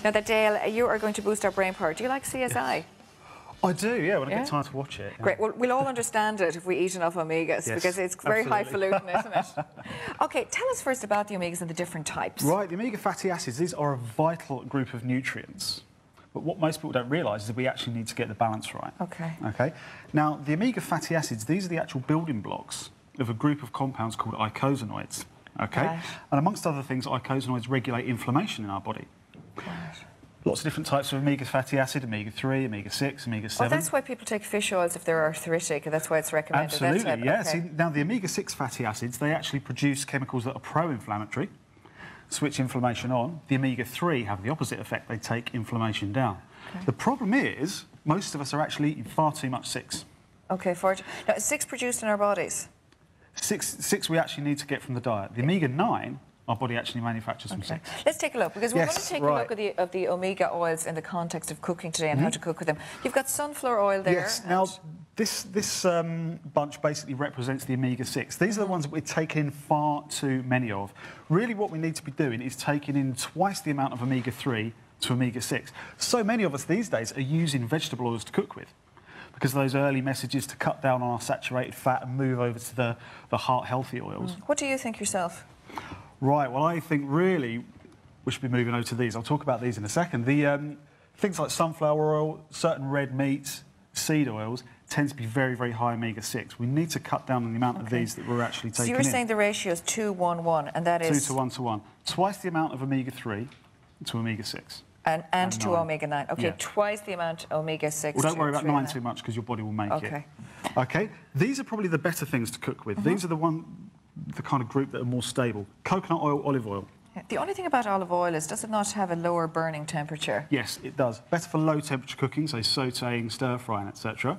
Now that Dale, you are going to boost our brain power. Do you like CSI? I do, yeah, when I get time to watch it. Yeah. Great. Well, we'll all understand it if we eat enough omegas, because it's very highfalutin, isn't it? OK, tell us first about the omegas and the different types. Right, the omega fatty acids, these are a vital group of nutrients. But what most people don't realise is that we actually need to get the balance right. OK. Now, the omega fatty acids, these are the actual building blocks of a group of compounds called eicosanoids. OK? Right. And amongst other things, eicosanoids regulate inflammation in our body. Right. Lots of different types of omega fatty acid, omega-3, omega-6, omega-7. Oh, that's why people take fish oils if they're arthritic, and that's why it's recommended. Absolutely, yeah. See, now, the omega-6 fatty acids, they actually produce chemicals that are pro-inflammatory, switch inflammation on. The omega-3 have the opposite effect. They take inflammation down. Okay. The problem is, most of us are actually eating far too much 6. OK, now, is 6 produced in our bodies? 6 we actually need to get from the diet. The omega-9... our body actually manufactures from 6. Let's take a look, because we're going to take a look at the omega oils in the context of cooking today and how to cook with them. You've got sunflower oil there. Yes, now this bunch basically represents the omega-6. These are the ones that we're taking in far too many of. Really what we need to be doing is taking in twice the amount of omega-3 to omega-6. So many of us these days are using vegetable oils to cook with, because of those early messages to cut down on our saturated fat and move over to the heart-healthy oils. What do you think yourself? Right, well, I think really we should be moving over to these. I'll talk about these in a second. The things like sunflower oil, certain red meats, seed oils tend to be very, very high omega-6. We need to cut down on the amount of these that we're actually taking in. So you're saying the ratio is 2-1-1, and that is... 2 to 1 to 1. Twice the amount of omega-3 to omega-6. And to omega-9. OK, twice the amount omega-6 Well, don't worry about 9 too much, because your body will make it. OK, these are probably the better things to cook with. These are the kind of group that are more stable. Coconut oil, olive oil. The only thing about olive oil is, does it not have a lower burning temperature? Yes, it does. Better for low temperature cooking, so sautéing, stir-frying, etc.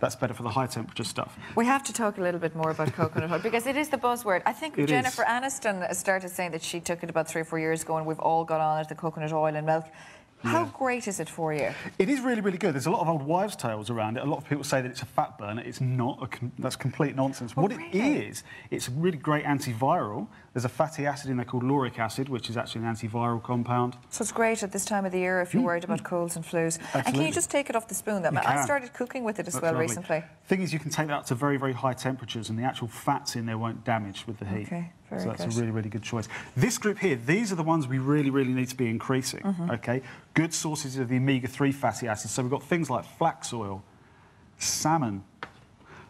That's better for the high temperature stuff. We have to talk a little bit more about coconut oil, because it is the buzzword. I think Jennifer Aniston started saying that she took it about 3 or 4 years ago, and we've all got on it, the coconut oil and milk. How great is it for you? It is really, really good. There's a lot of old wives' tales around it. A lot of people say that it's a fat burner. It's not. That's complete nonsense. What it is, it's a really great antiviral. There's a fatty acid in there called lauric acid, which is actually an antiviral compound. So it's great at this time of the year if you're worried about colds and flus. Absolutely. And can you just take it off the spoon? I started cooking with it as well recently. Thing is, you can take that up to very, very high temperatures, and the actual fats in there won't damage with the heat. So that's a really, really good choice. This group here, these are the ones we really, really need to be increasing, OK? Good sources of the omega-3 fatty acids. So we've got things like flax oil, salmon,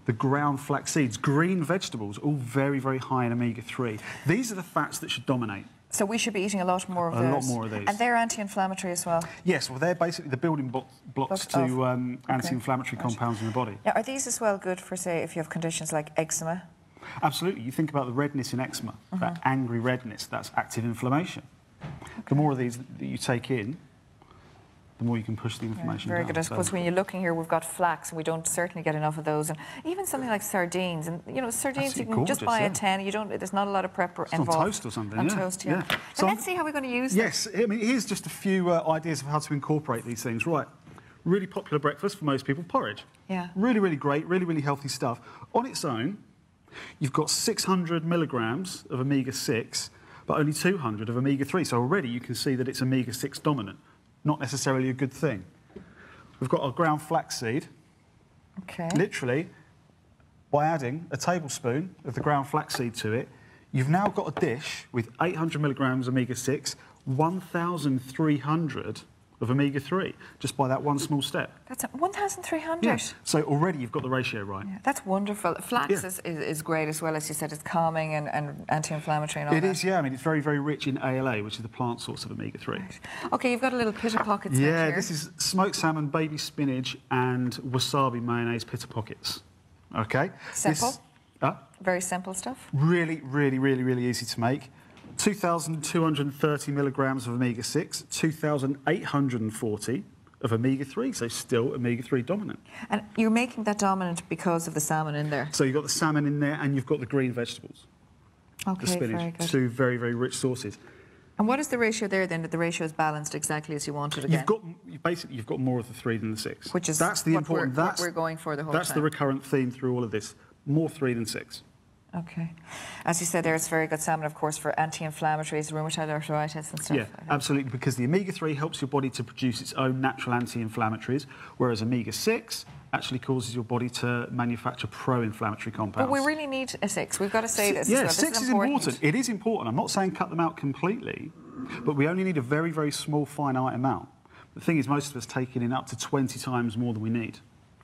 the ground flax seeds, green vegetables, all very, very high in omega-3. These are the fats that should dominate. So we should be eating a lot more of those? A lot more of these. And they're anti-inflammatory as well? Yes, well, they're basically the building blocks to anti-inflammatory compounds in the body. Now, are these as well good for, say, if you have conditions like eczema? Absolutely. You think about the redness in eczema, that angry redness, that's active inflammation. The more of these that you take in, the more you can push the inflammation down. Very good. I suppose when you're looking here, we've got flax, and we don't certainly get enough of those. And even something like sardines. And, you know, sardines, you can just buy a 10. There's not a lot of prep involved. On toast or something, On toast, yeah. So let's see how we're going to use them. Yes. I mean, here's just a few ideas of how to incorporate these things. Right. Really popular breakfast for most people, porridge. Yeah. Really, really great, really, really healthy stuff. On its own, you've got 600 milligrams of omega-6, but only 200 of omega-3. So already you can see that it's omega-6 dominant. Not necessarily a good thing. We've got our ground flaxseed. OK. Literally, by adding a tablespoon of the ground flaxseed to it, you've now got a dish with 800 milligrams omega-6, 1,300 of omega-3, just by that one small step. That's 1,300? Yes. So already you've got the ratio right. Yeah, that's wonderful. Flax is great as well, as you said. It's calming and anti-inflammatory and all that. It is, yeah. I mean, it's very, very rich in ALA, which is the plant source of omega-3. Right. OK, you've got a little pitta pockets here. Yeah, this is smoked salmon, baby spinach and wasabi mayonnaise pitta pockets. OK? Simple? Very simple stuff? Really, really, really, really easy to make. 2,230 milligrams of omega-6, 2,840 of omega-3, so still omega-3 dominant. And you're making that dominant because of the salmon in there? So you've got the salmon in there, and you've got the green vegetables. OK, the spinach, very good. 2 very, very rich sources. And what is the ratio there, then, that the ratio is balanced exactly as you want it again? You've got more of the 3 than the 6. Which is what we're going for the whole time. That's the recurrent theme through all of this. More 3 than 6. Okay. As you said there, it's very good salmon, of course, for anti-inflammatories, rheumatoid arthritis and stuff. Yeah, absolutely, because the omega-3 helps your body to produce its own natural anti-inflammatories, whereas omega-6 actually causes your body to manufacture pro-inflammatory compounds. But we really need a 6. We've got to say this. Yeah, as well. 6 is important. It is important. I'm not saying cut them out completely, but we only need a very, very small, finite amount. The thing is, most of us take in up to 20 times more than we need.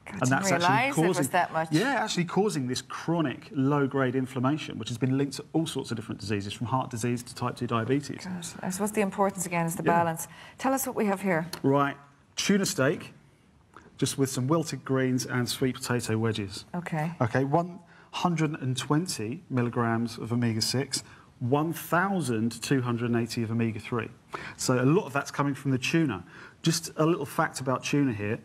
God, and that's actually causing, it was that much. Yeah, actually causing this chronic low-grade inflammation, which has been linked to all sorts of different diseases, from heart disease to type 2 diabetes. God, I suppose the importance again is the balance. Tell us what we have here. Right, tuna steak, just with some wilted greens and sweet potato wedges. Okay. Okay, 120 milligrams of omega-6, 1,280 of omega-3. So a lot of that's coming from the tuna. Just a little fact about tuna here.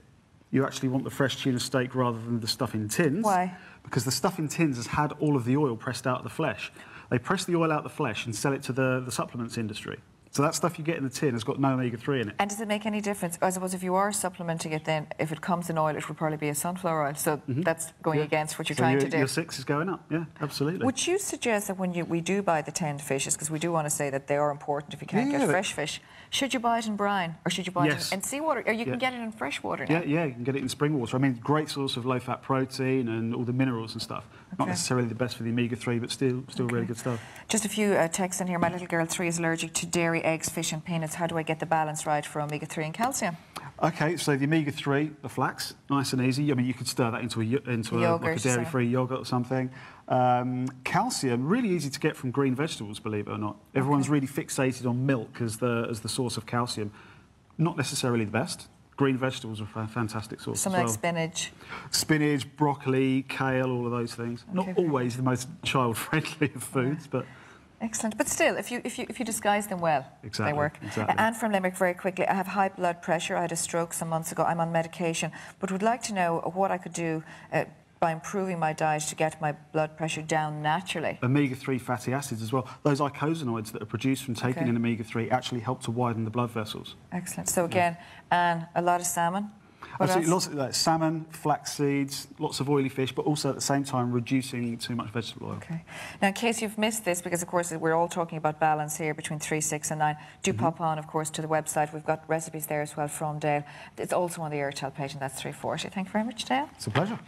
You actually want the fresh tuna steak rather than the stuff in tins. Why? Because the stuff in tins has had all of the oil pressed out of the flesh. They press the oil out of the flesh and sell it to the supplements industry. So that stuff you get in the tin has got no omega-3 in it. And does it make any difference? I suppose if you are supplementing it, then if it comes in oil, it will probably be a sunflower oil. So that's going against what you're trying to do. Your 6 is going up, yeah, absolutely. Would you suggest that when we do buy the tinned fishes, because we do want to say that they are important if you can't get fresh fish, should you buy it in brine or should you buy it in seawater? Or you can get it in fresh water now? Yeah, you can get it in spring water. I mean, great source of low-fat protein and all the minerals and stuff. Not necessarily the best for the omega-3, but still really good stuff. Just a few texts in here. My little girl 3 is allergic to dairy, eggs, fish and peanuts. How do I get the balance right for omega-3 and calcium? Okay, so the omega-3, the flax, nice and easy. I mean, you could stir that into like a dairy-free yogurt or something. Calcium, really easy to get from green vegetables, believe it or not. Everyone's really fixated on milk as the source of calcium. Not necessarily the best. Green vegetables are a fantastic source. Something like spinach. Spinach, broccoli, kale, all of those things. Okay. Not always the most child-friendly of foods, but... Excellent. But still, if you disguise them well, they work. Exactly. Anne from Limerick, very quickly, I have high blood pressure. I had a stroke some months ago. I'm on medication, but would like to know what I could do by improving my diet to get my blood pressure down naturally. Omega-3 fatty acids as well. Those icosanoids that are produced from taking in omega-3 actually help to widen the blood vessels. Excellent. So again, Anne, a lot of salmon. Absolutely, lots of salmon, flax seeds, lots of oily fish, but also at the same time reducing too much vegetable oil. Okay. Now, in case you've missed this, because of course we're all talking about balance here between 3, 6 and 9, do pop on, of course, to the website. We've got recipes there as well from Dale. It's also on the Airtel page, and that's 340. Thank you very much, Dale. It's a pleasure.